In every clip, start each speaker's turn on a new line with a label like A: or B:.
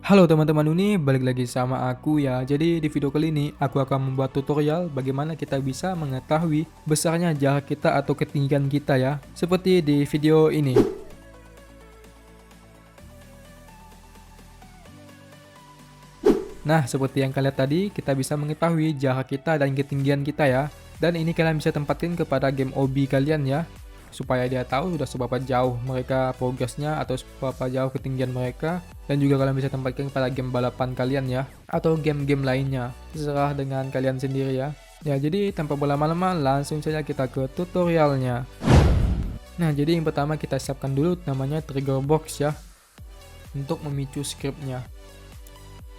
A: Halo teman-teman, ini balik lagi sama aku ya. Jadi di video kali ini aku akan membuat tutorial bagaimana kita bisa mengetahui besarnya jarak kita atau ketinggian kita ya. Seperti di video ini. Nah, seperti yang kalian lihat tadi, kita bisa mengetahui jarak kita dan ketinggian kita ya. Dan ini kalian bisa tempatin kepada game OB kalian ya, supaya dia tahu sudah seberapa jauh mereka progresnya atau seberapa jauh ketinggian mereka. Dan juga kalian bisa tempatkan kepada game balapan kalian ya, atau game-game lainnya. Terserah dengan kalian sendiri ya. Ya, jadi tanpa berlama-lama langsung saja kita ke tutorialnya. Nah, jadi yang pertama kita siapkan dulu namanya trigger box ya, untuk memicu scriptnya.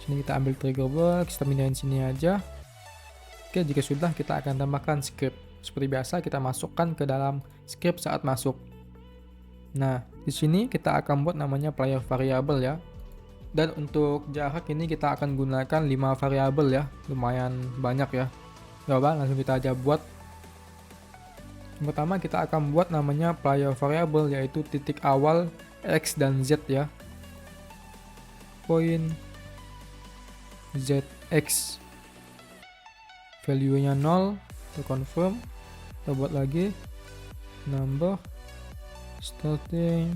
A: Sini kita ambil trigger box, kita pindahin sini aja. Oke, jika sudah kita akan tambahkan script. Seperti biasa kita masukkan ke dalam script saat masuk. Nah, di sini kita akan buat namanya player variable ya. Dan untuk jarak ini kita akan gunakan 5 variabel ya. Lumayan banyak ya. Coba langsung kita aja buat. Yang pertama kita akan buat namanya player variable, yaitu titik awal X dan Z ya. Point ZX, value nya 0, kita confirm, kita buat lagi number starting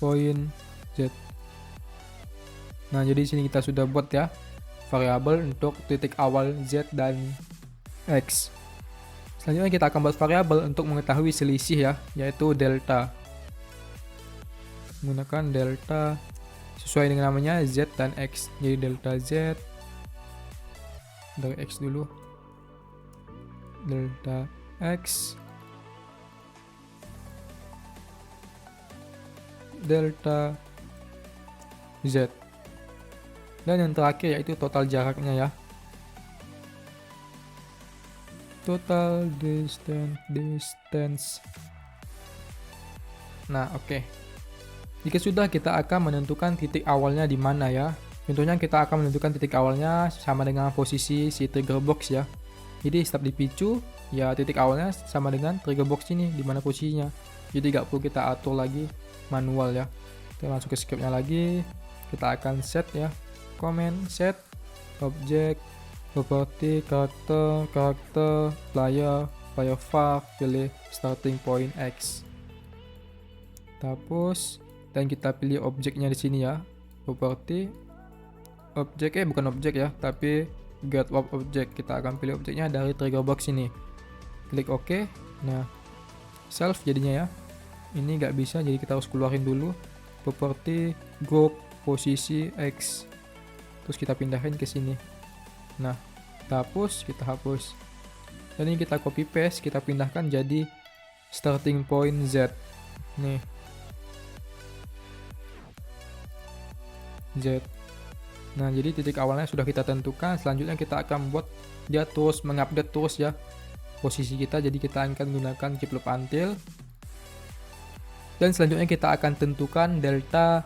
A: point Z. Nah, jadi sini kita sudah buat ya variabel untuk titik awal Z dan X. Selanjutnya kita akan buat variabel untuk mengetahui selisih ya, yaitu delta. Menggunakan delta sesuai dengan namanya Z dan X. Jadi delta Z dari X dulu, delta X, delta Z, dan yang terakhir yaitu total jaraknya ya, total distance. Nah, oke. Jika sudah, kita akan menentukan titik awalnya di mana ya. Contohnya kita akan menentukan titik awalnya sama dengan posisi si trigger box ya. Jadi setiap dipicu, ya titik awalnya sama dengan trigger box ini, di mana posisinya. Jadi gak perlu kita atur lagi manual ya. Kita masuk ke scriptnya lagi. Kita akan set ya. Comment, set, object, property, karakter, player var, pilih starting point X. Hapus. Dan kita pilih objeknya di sini ya, property, objek bukan objek ya, tapi get object. Kita akan pilih objeknya dari trigger box ini. Klik OK. Nah, self jadinya ya. Ini nggak bisa, jadi kita harus keluarin dulu. Property, group, posisi X. Terus kita pindahin ke sini. Nah, kita hapus. Dan ini kita copy paste, kita pindahkan jadi starting point Z. Nih. Z. Nah, jadi titik awalnya sudah kita tentukan. Selanjutnya kita akan buat dia terus mengupdate terus ya posisi kita. Jadi kita akan gunakan keep loop until. Dan selanjutnya kita akan tentukan delta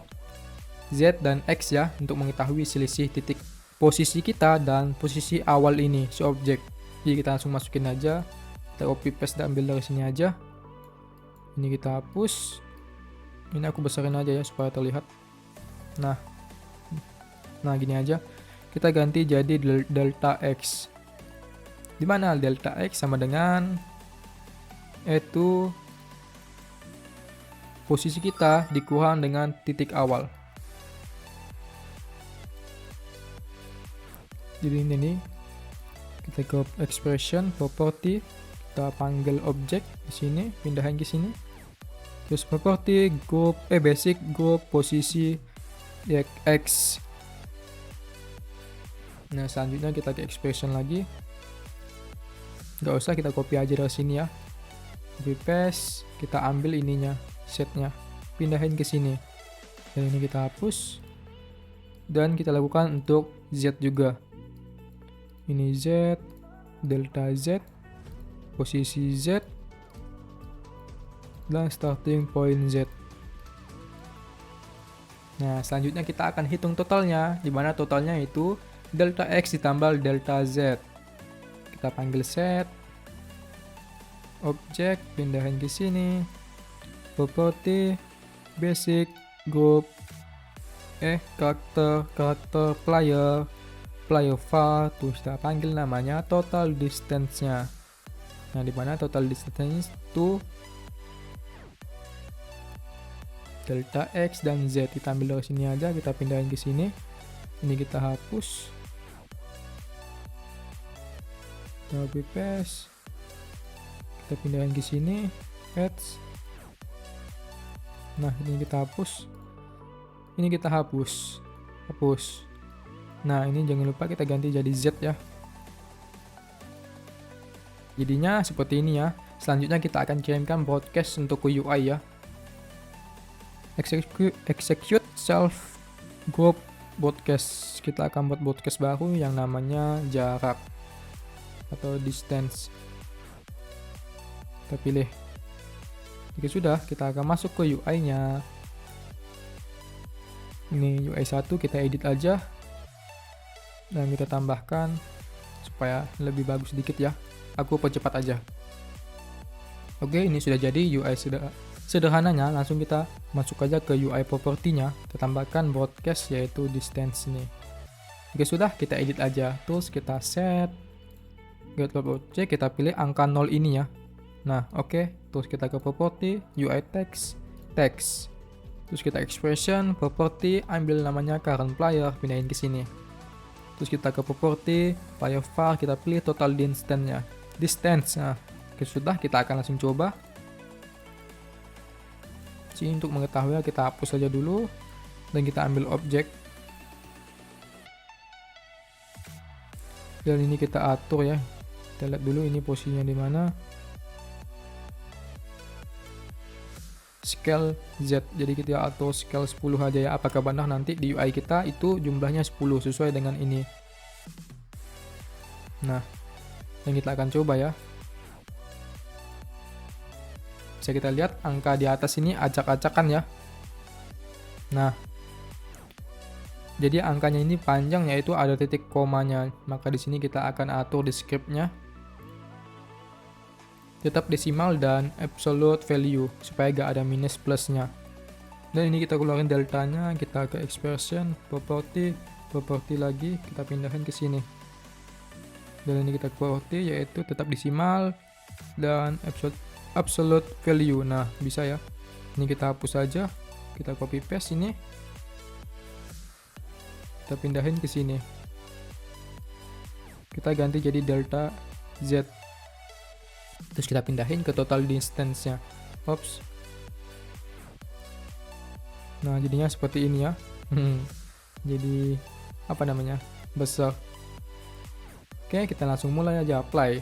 A: Z dan X ya, untuk mengetahui selisih titik posisi kita dan posisi awal ini si objek. Jadi kita langsung masukin aja. Kita copy paste dan ambil dari sini aja. Ini kita hapus. Ini aku besarin aja ya supaya terlihat. Nah, gini aja. Kita ganti jadi delta X. Dimana delta X sama dengan itu posisi kita dikurang dengan titik awal. Jadi ini nih. Kita ke expression, property, kita panggil objek di sini, pindahin ke sini. Terus property group basic group posisi X. Nah, selanjutnya kita ke expression lagi. Nggak usah, kita copy aja dari sini ya. Copy paste, kita ambil ininya, setnya, pindahin ke sini. Dan ini kita hapus. Dan kita lakukan untuk Z juga. Ini Z, delta Z, posisi Z, dan starting point Z. Nah, selanjutnya kita akan hitung totalnya, di mana totalnya itu delta X ditambah delta Z. Kita panggil set, objek, pindahin ke sini, property, basic, group, karakter player var, terus kita panggil namanya total distance-nya. Nah, di mana total distance itu delta x dan z. Kita ambil dari sini aja, kita pindahin ke sini. Ini kita hapus. Copy paste. Kita pindahin ke sini, add. Nah, ini kita hapus. Ini kita hapus. Nah, ini jangan lupa kita ganti jadi Z ya. Jadinya seperti ini ya. Selanjutnya kita akan kirimkan broadcast untuk ke UI ya. Execute self group broadcast. Kita akan buat broadcast baru yang namanya jarak atau distance. Kita pilih. Jika sudah, kita akan masuk ke UI-nya. Ini UI 1 kita edit aja. Dan kita tambahkan supaya lebih bagus sedikit ya. Aku percepat aja. Oke, ini sudah jadi UI sederhananya. Langsung kita masuk aja ke UI property-nya. Kita tambahkan broadcast yaitu distance ini. Jika sudah, kita edit aja. Terus kita set get object, kita pilih angka 0 ini ya. Nah, oke. Terus kita ke property, UI text. Terus kita expression, property, ambil namanya current player, pindahin ke sini. Terus kita ke property, player var, kita pilih total distance. Nah, sudah, kita akan langsung coba. Jadi untuk mengetahui kita hapus saja dulu dan kita ambil objek. Dan ini kita atur ya. Kita lihat dulu ini posisinya di mana. Scale Z, jadi kita atur scale 10 aja ya. Apakah benar nanti di UI kita itu jumlahnya 10 sesuai dengan ini. Nah, yang kita akan coba ya. Bisa kita lihat angka di atas ini acak-acakan ya. Nah, jadi angkanya ini panjang yaitu ada titik komanya. Maka di sini kita akan atur di scriptnya tetap desimal dan absolute value supaya gak ada minus plusnya. Dan ini kita keluarin deltanya, kita ke expression, property lagi, kita pindahin ke sini. Dan ini kita ke property yaitu tetap desimal dan absolute value. Nah, bisa ya. Ini kita hapus saja, kita copy paste ini. Kita pindahin ke sini. Kita ganti jadi delta Z. Terus kita pindahin ke total distance-nya. Oops. Nah, jadinya seperti ini ya. Jadi, apa namanya? Besar. Oke, kita langsung mulai aja apply.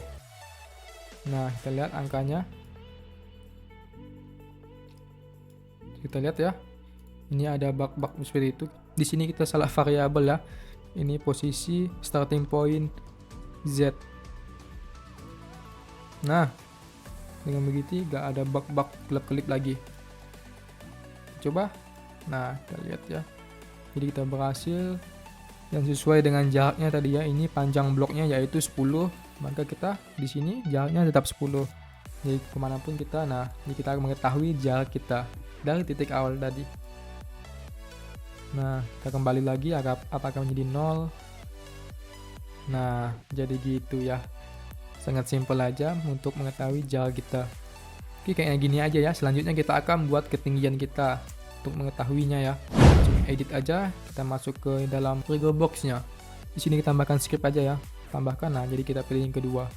A: Nah, kita lihat angkanya. Kita lihat ya. Ini ada bug-bug seperti itu. Di sini kita salah variabel ya. Ini posisi starting point Z. Nah, dengan begitu gak ada bug-bug kelip-kelip lagi. Coba. Nah, kita lihat ya. Jadi kita berhasil dan sesuai dengan jaraknya tadi ya. Ini panjang bloknya yaitu 10. Maka kita di sini jaraknya tetap 10. Jadi kemanapun kita, nah ini kita mengetahui jarak kita dari titik awal tadi. Nah, kita kembali lagi apakah menjadi 0. Nah, jadi gitu ya. Sangat simpel aja untuk mengetahui jarak kita. Oke, kayaknya gini aja ya. Selanjutnya kita akan buat ketinggian kita untuk mengetahuinya ya. Langsung edit aja, kita masuk ke dalam trigger box-nya. Di sini kita tambahkan script aja ya. Tambahkan, nah jadi kita pilih yang kedua.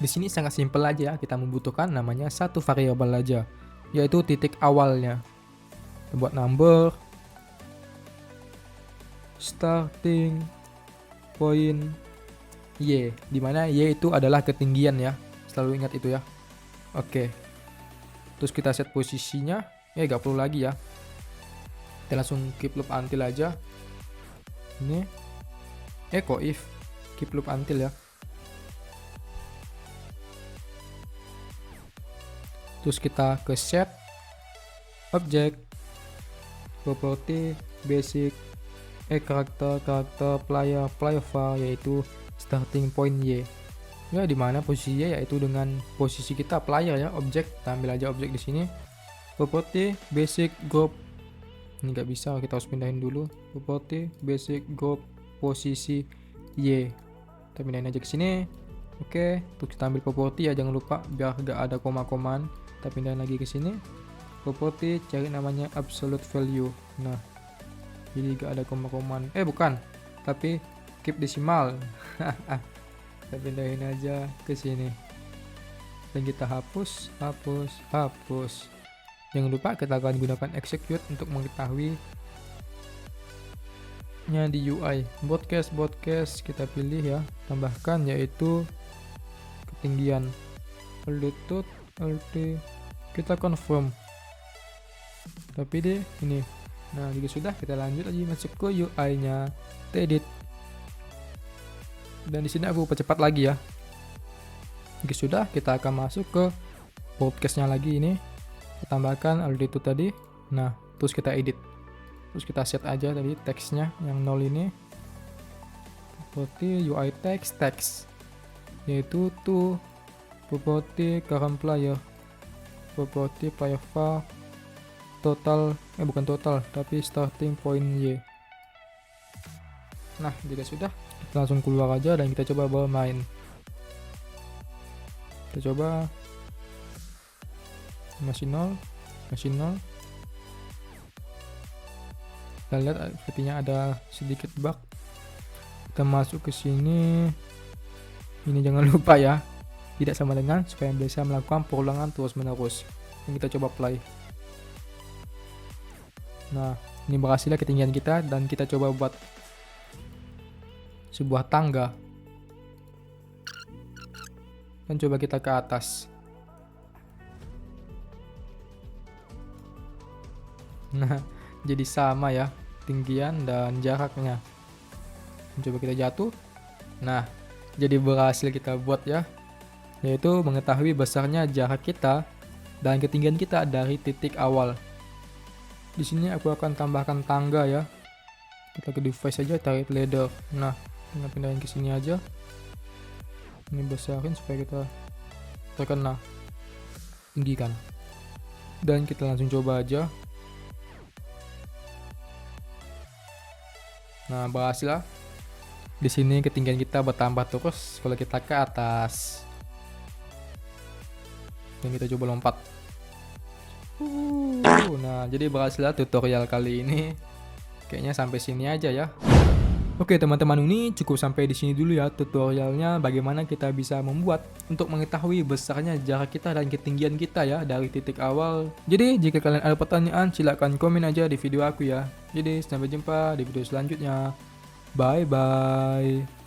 A: Di sini sangat simpel aja ya. Kita membutuhkan namanya satu variabel aja, yaitu titik awalnya. Kita buat number starting point Y, dimana Y itu adalah ketinggian ya, selalu ingat itu ya. Oke, terus kita set posisinya, gak perlu lagi ya, kita langsung keep loop until aja. Ini kok if keep loop until ya. Terus kita ke set object property basic karakter player var yaitu starting point Y ya, dimana posisi Y yaitu dengan posisi kita player ya, objek. Kita ambil aja objek di sini, property basic group Ini nggak bisa, kita harus pindahin dulu. Property, basic, group, posisi, Y. Kita pindahin aja ke sini. Oke, terus kita ambil property ya, jangan lupa biar nggak ada koma-komaan. Kita pindahin lagi ke sini. Property, cari namanya absolute value. Nah, jadi nggak ada koma-komaan. Bukan, tapi keep decimal. Kita pindahin aja ke sini. Dan kita hapus. Jangan lupa kita akan gunakan execute untuk mengetahui di UI. Broadcast kita pilih ya, tambahkan yaitu ketinggian altitude, kita confirm. Tapi deh ini. Nah, jika sudah kita lanjut lagi masuk ke UI-nya, edit. Dan di sini aku percepat lagi ya. Jika sudah, kita akan masuk ke broadcast-nya lagi ini. Kita tambahkan altitude tadi. Nah, terus kita edit. Terus kita set aja tadi teksnya yang 0 ini. Seperti UI text yaitu to property current player. Property player var total, bukan total, tapi starting point Y. Nah, jika sudah, kita langsung keluar aja dan kita coba bermain. Kita coba masih 0. Kita lihat sepertinya ada sedikit bug. Kita masuk ke sini. Ini jangan lupa ya, tidak sama dengan supaya bisa melakukan pengulangan terus menerus. Ini kita coba play. Nah, ini berhasil ya ketinggian kita, dan kita coba buat sebuah tangga. Dan coba kita ke atas. Nah, jadi sama ya ketinggian dan jaraknya. Dan coba kita jatuh. Nah, jadi berhasil kita buat ya, yaitu mengetahui besarnya jarak kita dan ketinggian kita dari titik awal. Di sini aku akan tambahkan tangga ya. Kita ke device aja, tarik ladder. Nah, tinggal pindahin ke sini aja. Ini besarin supaya kita terkena, tinggikan. Dan kita langsung coba aja. Nah, berhasil lah. Di sini ketinggian kita bertambah terus kalau kita ke atas. Dan kita coba lompat. Nah, jadi berhasil lah tutorial kali ini. Kayaknya sampai sini aja ya. Oke teman-teman, ini cukup sampai di sini dulu ya tutorialnya bagaimana kita bisa membuat untuk mengetahui besarnya jarak kita dan ketinggian kita ya dari titik awal. Jadi jika kalian ada pertanyaan silahkan komen aja di video aku ya. Jadi sampai jumpa di video selanjutnya. Bye bye.